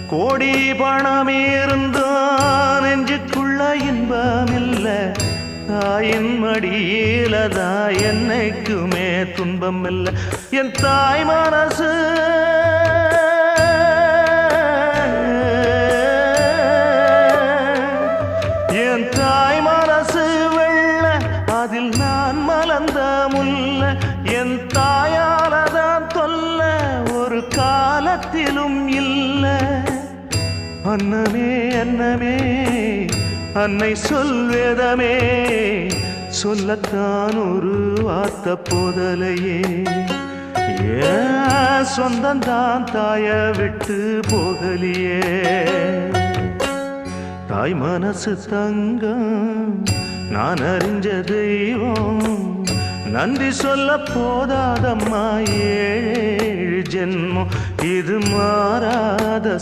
கோடி பணம் இருந்தான் நெஞ்சுக்குள்ள இன்பம் இல்ல தாயின் மடியிலதான் என்னைக்குமே துன்பம் இல்ல என் தாய் மனசு என் தாய் மனசு வெள்ள அதில் நான் மலர்ந்த முல்ல என் தாயாலதான் தொல்ல ஒரு காலத்திலும் இல்ல அன்னமே அன்னமே அன்னை சொல்வேதமே சொல்லத்தான் ஒரு வார்த்தை போதலையே சொந்தந்தான் தாய விட்டு போகலியே தாய் மனசு தங்கம் நான் அறிஞ்ச தெய்வம் நன்றி சொல்ல போதாதம்மா ஏழு ஜென்மம் இது மாறாத